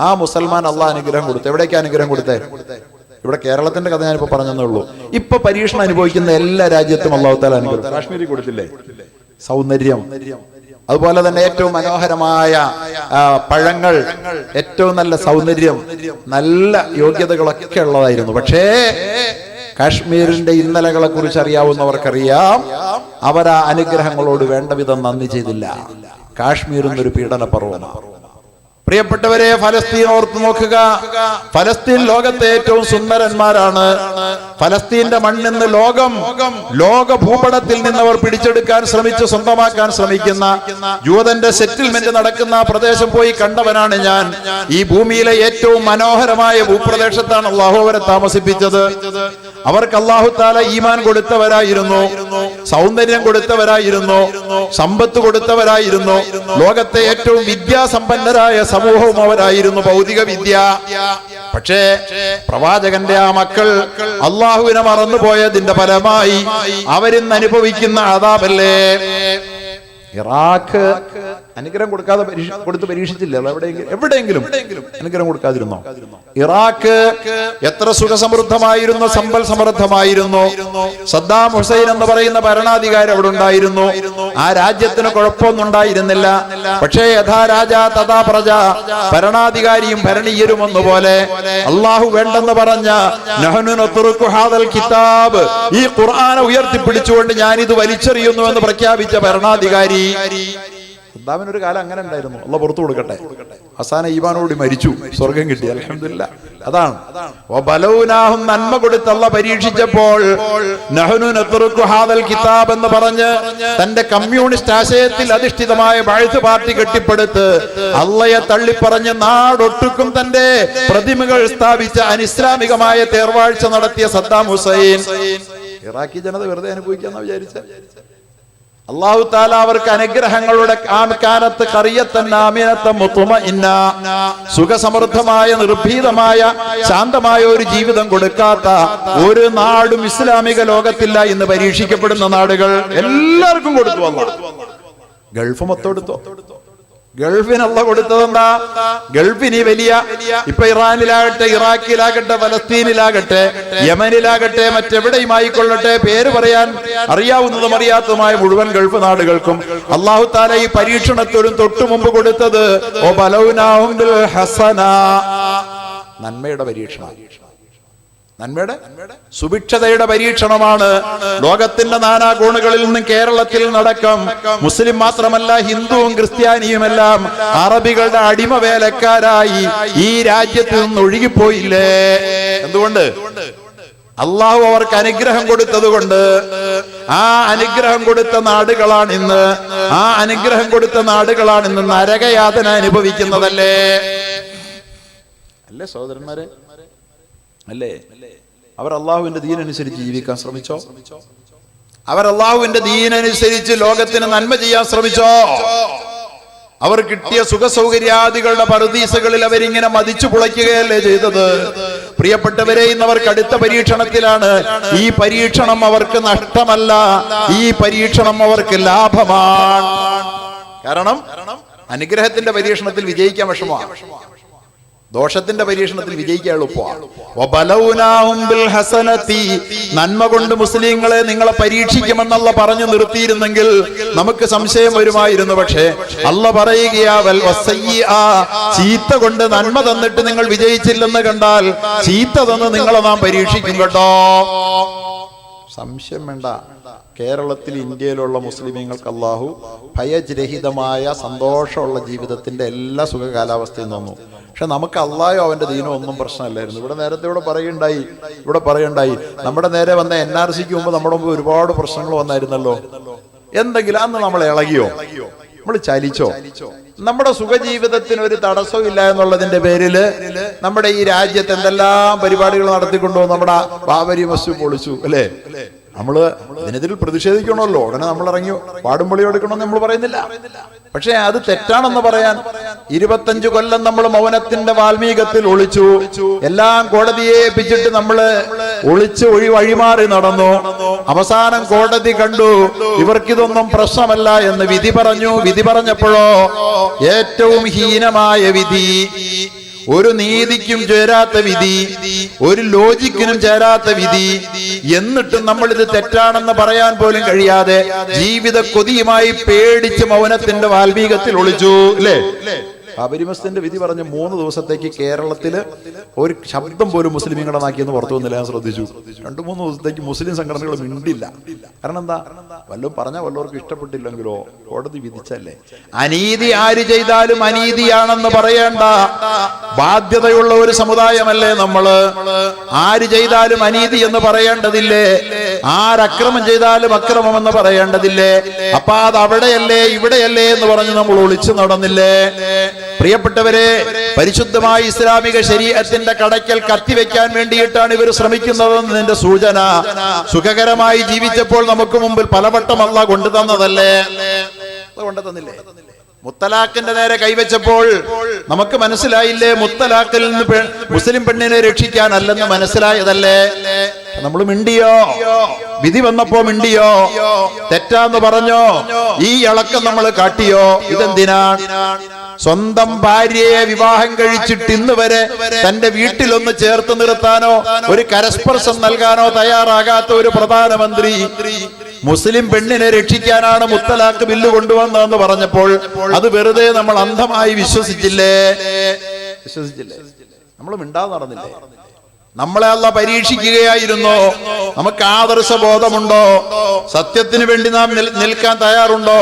ആ മുസൽമാൻ അള്ളാഹ് അനുഗ്രഹം കൊടുത്തു. എവിടേക്കാ അനുഗ്രഹം കൊടുത്തേ? ഇവിടെ കേരളത്തിന്റെ കഥ ഞാനിപ്പോ പറഞ്ഞതേ ഉള്ളൂ. ഇപ്പൊ പരീക്ഷണം അനുഭവിക്കുന്ന എല്ലാ രാജ്യത്തും അല്ലാഹു തആല അനുഗ്രഹം. കാശ്മീരിൽ കൊടുത്തില്ലേ? സൗന്ദര്യം, അതുപോലെ തന്നെ ഏറ്റവും മനോഹരമായ പഴങ്ങൾ, ഏറ്റവും നല്ല സൗന്ദര്യം, നല്ല യോഗ്യതകളൊക്കെ ഉള്ളതായിരുന്നു. പക്ഷേ കാശ്മീരിന്റെ ഇന്നലകളെ കുറിച്ച് അറിയാവുന്നവർക്കറിയാം, അവർ ആ അനുഗ്രഹങ്ങളോട് വേണ്ട വിധം നന്ദി ചെയ്തില്ല. കാശ്മീർ എന്നൊരു പീഡന പർവ്വതമാണ്. പ്രിയപ്പെട്ടവരെ, ഫലസ്തീൻ ഓർത്ത് നോക്കുക. ഫലസ്തീൻ ലോകത്തെ ഏറ്റവും സുന്ദരന്മാരാണ്. ഫലസ്തീന്റെ മണ്ണിന്ന് ലോക ഭൂപടത്തിൽ നിന്നവർ പിടിച്ചെടുക്കാൻ ശ്രമിച്ച് സ്വന്തമാക്കാൻ ശ്രമിക്കുന്ന ജൂതന്റെ സെറ്റിൽമെന്റ് നടക്കുന്ന പ്രദേശം പോയി കണ്ടവനാണ് ഞാൻ. ഈ ഭൂമിയിലെ ഏറ്റവും മനോഹരമായ ഭൂപ്രദേശത്താണ് അല്ലാഹു അവരെ താമസിപ്പിച്ചത്. അവർക്ക് അല്ലാഹു തആല ഈമാൻ കൊടുത്തവരായിരുന്നു, സൗന്ദര്യം കൊടുത്തവരായിരുന്നു, സമ്പത്ത് കൊടുത്തവരായിരുന്നു, ലോകത്തെ ഏറ്റവും വിദ്യാസമ്പന്നരായ സമൂഹവും അവരായിരുന്നു, ഭൗതിക വിദ്യ. പക്ഷേ പ്രവാചകന്റെ ആ മക്കൾ അള്ളാഹുവിനെ മറന്നുപോയതിന്റെ ഫലമായി അവരിന്ന് അനുഭവിക്കുന്ന അദാബല്ലേ. ഇറാഖ് അനുഗ്രഹം കൊടുത്ത് പരീക്ഷിച്ചില്ല. എവിടെയെങ്കിലും അനുഗ്രഹം കൊടുക്കാതിരുന്നോ? ഇറാഖ് എത്ര സുഖസമൃദ്ധമായിരുന്നു, സമ്പൽ സമൃദ്ധമായിരുന്നു. സദ്ദാം ഹുസൈൻ എന്ന് പറയുന്ന ഭരണാധികാരി അവിടെ ഉണ്ടായിരുന്നു. ആ രാജ്യത്തിന് കുഴപ്പമൊന്നും ഉണ്ടായിരുന്നില്ല. പക്ഷേ യഥാ രാജ തഥാ പ്രജ, ഭരണാധികാരിയും ഭരണീയരും ഒന്നുപോലെ. അള്ളാഹു വേണ്ടെന്ന് പറഞ്ഞ നഹ്നു നത്റുകു ഹാദൽ കിതാബ്, ഈ ഖുർആനെ ഉയർത്തിപ്പിടിച്ചുകൊണ്ട് ഞാനിത് വലിച്ചെറിയുന്നു എന്ന് പ്രഖ്യാപിച്ച ഭരണാധികാരി സദ്ദാമിനൊരു കാലം അങ്ങനെ ഉണ്ടായിരുന്നു, അള്ളാഹ് പുറത്തു കൊടുക്കട്ടെ. അവസാനം ഈമാനോടി മരിച്ചു, സ്വർഗം കിട്ടി, അൽഹംദുലില്ലാ. അതാണ് വബലൗനാഹും, നന്മ കൊടുത്ത് അള്ളാഹ് പരീക്ഷിച്ചപ്പോൾ നഹ്നു നത്റുകു ഹാദൽ കിതാബ് എന്ന് പറഞ്ഞ് തന്റെ കമ്മ്യൂണിസ്റ്റ് ആശയത്തിൽ അധിഷ്ഠിതമായ ബഅ്ത്ത് പാർട്ടി കെട്ടിപ്പടുത്ത് അള്ളയെ തള്ളിപ്പറഞ്ഞ് നാടൊട്ടുക്കും തന്റെ പ്രതിമകൾ സ്ഥാപിച്ച അനിസ്ലാമികമായ തേർവാഴ്ച നടത്തിയ സദ്ദാം ഹുസൈൻ ഇറാഖി ജനത വെറുതെ അനുഭവിക്കാന്ന് വിചാരിച്ച അല്ലാഹു തആല അവർക്ക് അനുഗ്രഹങ്ങളുടെ സുഖസമൃദ്ധമായ നിർഭീതമായ ശാന്തമായ ഒരു ജീവിതം കൊടുക്കാത്ത ഒരു നാടും ഇസ്ലാമിക ലോകത്തില്ല. ഇന്ന് പരീക്ഷിക്കപ്പെടുന്ന നാടുകൾ എല്ലാവർക്കും കൊടുത്തു. അല്ലാഹ് ഗൾഫ് മൊത്തം എടുത്തോ. ഗൾഫിന് അല്ലാഹ് കൊടുത്തതെന്താ? ഗൾഫിന് വലിയ ഇപ്പൊ ഇറാനിലാകട്ടെ, ഇറാഖിലാകട്ടെ, ഫലസ്തീനിലാകട്ടെ, യമനിലാകട്ടെ, മറ്റെവിടെയും ആയിക്കൊള്ളട്ടെ, പേര് പറയാൻ അറിയാവുന്നതും അറിയാത്തതുമായ മുഴുവൻ ഗൾഫ് നാടുകൾക്കും അല്ലാഹു തആല ഈ പരീക്ഷണത്തോടും തൊട്ടു മുമ്പ് കൊടുത്തത് നന്മയുടെ പരീക്ഷണം, നന്മയുടെ സുഭിക്ഷതയുടെ പരീക്ഷണമാണ്. ലോകത്തിന്റെ നാനാ കോണുകളിൽ നിന്നും കേരളത്തിൽ നടക്കം മുസ്ലിം മാത്രമല്ല ഹിന്ദുവും ക്രിസ്ത്യാനിയുമെല്ലാം അറബികളുടെ അടിമ വേലക്കാരായി ഈ രാജ്യത്ത് നിന്ന് ഒഴുകിപ്പോയില്ലേ? എന്തുകൊണ്ട്? അള്ളാഹു അവർക്ക് അനുഗ്രഹം കൊടുത്തത് കൊണ്ട്. ആ അനുഗ്രഹം കൊടുത്ത നാടുകളാണ് ഇന്ന്, ആ അനുഗ്രഹം കൊടുത്ത നാടുകളാണ് ഇന്ന് നരകയാതന അനുഭവിക്കുന്നതല്ലേ? അല്ലേ സഹോദരന്മാരെ? അല്ലേ? അവർ അള്ളാഹുവിന്റെ ദീനനുസരിച്ച് ജീവിക്കാൻ ശ്രമിച്ചോ? അവർ അള്ളാഹുവിന്റെ ദീനനുസരിച്ച് ലോകത്തിന് നന്മ ചെയ്യാൻ ശ്രമിച്ചോ? അവർ കിട്ടിയ സുഖസൗകര്യാദികളുടെ പറുദീസകളിൽ അവരിങ്ങനെ മതിച്ചു പുളയ്ക്കുകയല്ലേ ചെയ്തത്? പ്രിയപ്പെട്ടവരെ, ഇന്ന് അവർക്ക് അടുത്ത പരീക്ഷണത്തിലാണ്. ഈ പരീക്ഷണം അവർക്ക് നഷ്ടമല്ല, ഈ പരീക്ഷണം അവർക്ക് ലാഭമാണ്. കാരണം അനുഗ്രഹത്തിന്റെ പരീക്ഷണത്തിൽ വിജയിക്കാൻ വിഷമമാണ്, ദോഷത്തിന്റെ പരീക്ഷണത്തിൽ വിജയിക്കാൻ എളുപ്പമാണ്. നന്മ കൊണ്ട് മുസ്ലിങ്ങളെ നിങ്ങളെ പരീക്ഷിക്കുമെന്നല്ല പറഞ്ഞു നിർത്തിയിരുന്നെങ്കിൽ നമുക്ക് സംശയം വരുമായിരുന്നു. പക്ഷേ അല്ല പറയുകയാ, ചീത്ത കൊണ്ട് നന്മ തന്നിട്ട് നിങ്ങൾ വിജയിച്ചില്ലെന്ന് കണ്ടാൽ ചീത്ത തന്ന് നിങ്ങളെ നാം പരീക്ഷിക്കും കേട്ടോ. സംശയം വേണ്ട. കേരളത്തിൽ, ഇന്ത്യയിലുള്ള മുസ്ലിമീങ്ങൾക്ക് അല്ലാഹു ഭയരഹിതമായ സന്തോഷമുള്ള ജീവിതത്തിന്റെ എല്ലാ സുഖ കാലാവസ്ഥയും തന്നു. പക്ഷെ നമുക്ക് അല്ലാഹു അവന്റെ ദീനോ ഒന്നും പ്രശ്നമല്ലായിരുന്നു. നേരത്തെ ഇവിടെ പറയുണ്ടായി നമ്മുടെ നേരെ വന്ന NRCക്ക് മുമ്പ് നമ്മുടെ മുമ്പ് ഒരുപാട് പ്രശ്നങ്ങൾ വന്നായിരുന്നല്ലോ. എന്തെങ്കിലും അന്ന് നമ്മൾ ഇളകിയോ? നമ്മൾ ചലിച്ചോ? നമ്മുടെ സുഖജീവിതത്തിന് ഒരു തടസ്സവും ഇല്ല എന്നുള്ളതിന്റെ പേരില് നമ്മുടെ ഈ രാജ്യത്ത് എന്തെല്ലാം പരിപാടികൾ നടത്തിക്കൊണ്ടുപോകും. നമ്മുടെ ബാബരി മസ്ജിദ് പൊളിച്ചു, അല്ലേ? നമ്മള് ഇതിനെതിരിൽ പ്രതിഷേധിക്കണമല്ലോ, ഉടനെ നമ്മൾ ഇറങ്ങി പാടുംപൊളി എടുക്കണമെന്ന് നമ്മൾ പറയുന്നില്ല. പക്ഷെ അത് തെറ്റാണെന്ന് പറയാൻ 25 കൊല്ലം നമ്മൾ മൗനത്തിന്റെ വാൽമീകത്തിൽ ഒളിച്ചു. എല്ലാം കോടതിയെ ഏൽപ്പിച്ചിട്ട് നമ്മള് ഒളിച്ച് വഴിമാറി നടന്നു. അവസാനം കോടതി കണ്ടു ഇവർക്കിതൊന്നും പ്രശ്നമല്ല എന്ന് വിധി പറഞ്ഞു. വിധി പറഞ്ഞപ്പോഴോ ഏറ്റവും ഹീനമായ വിധി, ഒരു നീതിക്കും ചേരാത്ത വിധി, ഒരു ലോജിക്കിനും ചേരാത്ത വിധി. എന്നിട്ടും നമ്മൾ ഇത് തെറ്റാണെന്ന് പറയാൻ പോലും കഴിയാതെ ജീവിത കൊതിയുമായി പേടിച്ച് മൗനത്തിന്റെ വാൽമീകത്തിൽ ഒളിച്ചു, അല്ലേ? ബാബരി മസ്ജിദിന്റെ വിധി പറഞ്ഞ് 3 ദിവസത്തേക്ക് കേരളത്തില് ഒരു ശബ്ദം പോലും മുസ്ലിമീങ്ങളുടെ നാക്കിയെന്ന് പുറത്തു വന്നില്ല. ഞാൻ ശ്രദ്ധിച്ചു. 2-3 ദിവസത്തേക്ക് മുസ്ലിം സംഘടനകൾ മിണ്ടില്ല. കാരണം എന്താ? വല്ലതും പറഞ്ഞാൽ വല്ലവർക്കും ഇഷ്ടപ്പെട്ടില്ലെങ്കിലോ കോടതി വിധിച്ചല്ലേ. അനീതി ആര് ചെയ്താലും അനീതിയാണെന്ന് പറയേണ്ട ബാധ്യതയുള്ള ഒരു സമുദായമല്ലേ നമ്മള്? ആര് ചെയ്താലും അനീതി എന്ന് പറയേണ്ടതില്ലേ? ആരക്രമം ചെയ്താലും അക്രമം എന്ന് പറയേണ്ടതില്ലേ? അപ്പൊ അത് അവിടെയല്ലേ ഇവിടെയല്ലേ എന്ന് പറഞ്ഞ് നമ്മൾ ഒളിച്ചു നടന്നില്ലേ? പ്രിയപ്പെട്ടവരെ, പരിശുദ്ധമായ ഇസ്ലാമിക ശരീഅത്തിന്റെ കടയ്ക്കൽ കത്തിവെക്കാൻ വേണ്ടിയിട്ടാണ് ഇവർ ശ്രമിക്കുന്നതെന്നതിന്റെ സൂചന സുഖകരമായി ജീവിച്ചപ്പോൾ നമുക്ക് മുമ്പിൽ പലവട്ടം അല്ലാഹ് കൊണ്ടുതന്നതല്ലേ? കൊണ്ടുതന്നില്ലേ? മുത്തലാഖിന്റെ നേരെ കൈവച്ചപ്പോൾ നമുക്ക് മനസ്സിലായില്ലേ? മുത്തലാഖിൽ നിന്ന് മുസ്ലിം പെണ്ണിനെ രക്ഷിക്കാനല്ലെന്ന് മനസ്സിലായതല്ലേ? നമ്മൾ മിണ്ടിയോ? വിധി വന്നപ്പോ മിണ്ടിയോ? തെറ്റാന്ന് പറഞ്ഞോ? ഈ ഇളക്കം നമ്മൾ കാട്ടിയോ? ഇതെന്തിനാണ്? സ്വന്തം ഭാര്യയെ വിവാഹം കഴിച്ചിട്ട് ഇന്ന് വരെ തന്റെ വീട്ടിലൊന്ന് ചേർത്ത് നിർത്താനോ ഒരു കരസ്പർശം നൽകാനോ തയ്യാറാകാത്ത ഒരു പ്രധാനമന്ത്രി മുസ്ലിം പെണ്ണിനെ രക്ഷിക്കാനാണ് മുത്തലാഖ് ബില്ല് കൊണ്ടുവന്നതെന്ന് പറഞ്ഞപ്പോൾ അത് വെറുതെ നമ്മൾ അന്ധമായി വിശ്വസിച്ചില്ലേ? നമ്മൾ മിണ്ടാതെ നടന്നില്ലേ? നമ്മളെ അല്ലാഹ് പരീക്ഷിക്കുകയായിരുന്നു. നമുക്ക് ആദർശബോധമുണ്ടോ? സത്യത്തിന് വേണ്ടി നാം നിൽക്കാൻ തയ്യാറുണ്ടോ?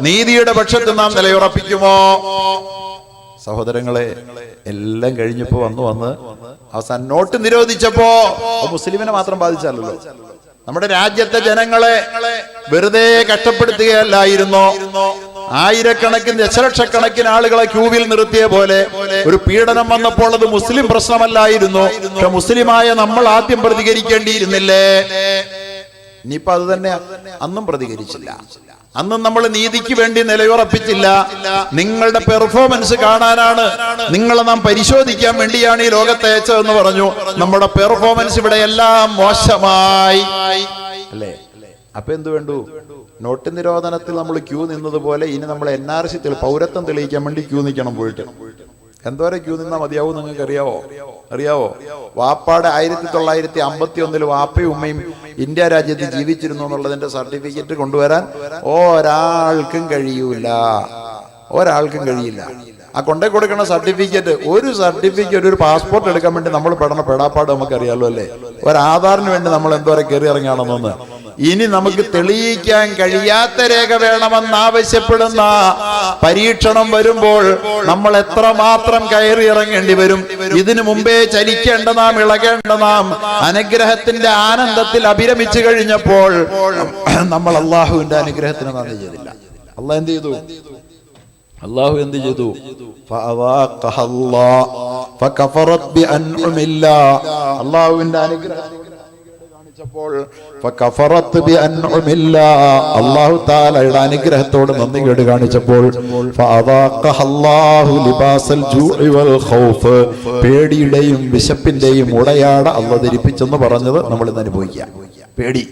നീതിയുടെ പക്ഷത്ത് നാം നിലയുറപ്പിക്കുമോ? സഹോദരങ്ങളെ, എല്ലാം കഴിഞ്ഞപ്പോ വന്ന് അവസാനം നോട്ട് നിരോധിച്ചപ്പോ മുസ്ലിമിനെ മാത്രം ബാധിച്ചല്ലോ, നമ്മുടെ രാജ്യത്തെ ജനങ്ങളെ വെറുതെ കഷ്ടപ്പെടുത്തുകയല്ലായിരുന്നോ? ആയിരക്കണക്കിന് ദശലക്ഷക്കണക്കിന് ആളുകളെ ക്യൂവിൽ നിർത്തിയ പോലെ ഒരു പീഡനം വന്നപ്പോൾ അത് മുസ്ലിം പ്രശ്നമല്ലായിരുന്നു. പക്ഷെ മുസ്ലിമായ നമ്മൾ ആദ്യം പ്രതികരിക്കേണ്ടിയിരുന്നില്ലേ? ഇനിയിപ്പോ അത് തന്നെ. അന്നും പ്രതികരിച്ചില്ല, അന്നും നമ്മൾ നീതിക്ക് വേണ്ടി നിലയുറപ്പിച്ചില്ല. നിങ്ങളുടെ പെർഫോമൻസ് കാണാനാണ്, നിങ്ങളെ നാം പരിശോധിക്കാൻ വേണ്ടിയാണ് ഈ ലോകത്തെ അയച്ചതെന്ന് പറഞ്ഞു. നമ്മുടെ പെർഫോമൻസ് ഇവിടെ എല്ലാം മോശമായി അല്ലേ? അപ്പൊ എന്ത് വേണ്ടു? നോട്ട് നിരോധനത്തിൽ നമ്മൾ ക്യൂ നിന്നതുപോലെ ഇനി നമ്മൾ NRC പൗരത്വം തെളിയിക്കാൻ വേണ്ടി ക്യൂ നിൽക്കണം. പോയിട്ട് എന്തോരം ക്യൂ നിന്നാ മതിയാവും? നിങ്ങൾക്ക് അറിയാവോ? വാപ്പാടെ 1951 വാപ്പയും ഉമ്മയും ഇന്ത്യ രാജ്യത്ത് ജീവിച്ചിരുന്നു എന്നുള്ളതിന്റെ സർട്ടിഫിക്കറ്റ് കൊണ്ടുവരാൻ ഒരാൾക്കും കഴിയില്ല. ആ കൊണ്ടേ കൊടുക്കുന്ന സർട്ടിഫിക്കറ്റ്, ഒരു പാസ്പോർട്ട് എടുക്കാൻ വേണ്ടി നമ്മൾ പെടണ പെടാപ്പാട് നമുക്കറിയാലോ അല്ലേ? ഒരാധാറിന് വേണ്ടി നമ്മൾ എന്തോരം കയറി ഇറങ്ങാണെന്നൊന്ന്. ഇനി നമുക്ക് തെളിയിക്കാൻ കഴിയാത്ത രേഖ വേണമെന്നാവശ്യപ്പെടുന്ന പരീക്ഷണം വരുമ്പോൾ നമ്മൾ എത്രമാത്രം കയറി ഇറങ്ങേണ്ടി വരും? ഇതിനു മുമ്പേ ചലിക്കേണ്ട നാം, ഇളകേണ്ട നാം അനുഗ്രഹത്തിന്റെ ആനന്ദത്തിൽ അഭിരമിച്ചു കഴിഞ്ഞപ്പോൾ നമ്മൾ അള്ളാഹുവിന്റെ അനുഗ്രഹത്തിന് നന്ദി ചെയ്തില്ല. അള്ളാഹു എന്ത് ചെയ്തു? അള്ളാഹുവിന്റെ അനുഗ്രഹം അല്ലാഹു തആലയുടെ അനുഗ്രഹത്തോട് നന്ദി കേട് കാണിച്ചപ്പോൾ പേടിയുടെയും വിശപ്പിന്റെയും ഉടയാട അള്ളാഹു ധരിപ്പിച്ചെന്ന് പറഞ്ഞത് നമ്മൾ ഇന്ന് അനുഭവിക്കാം. പേടി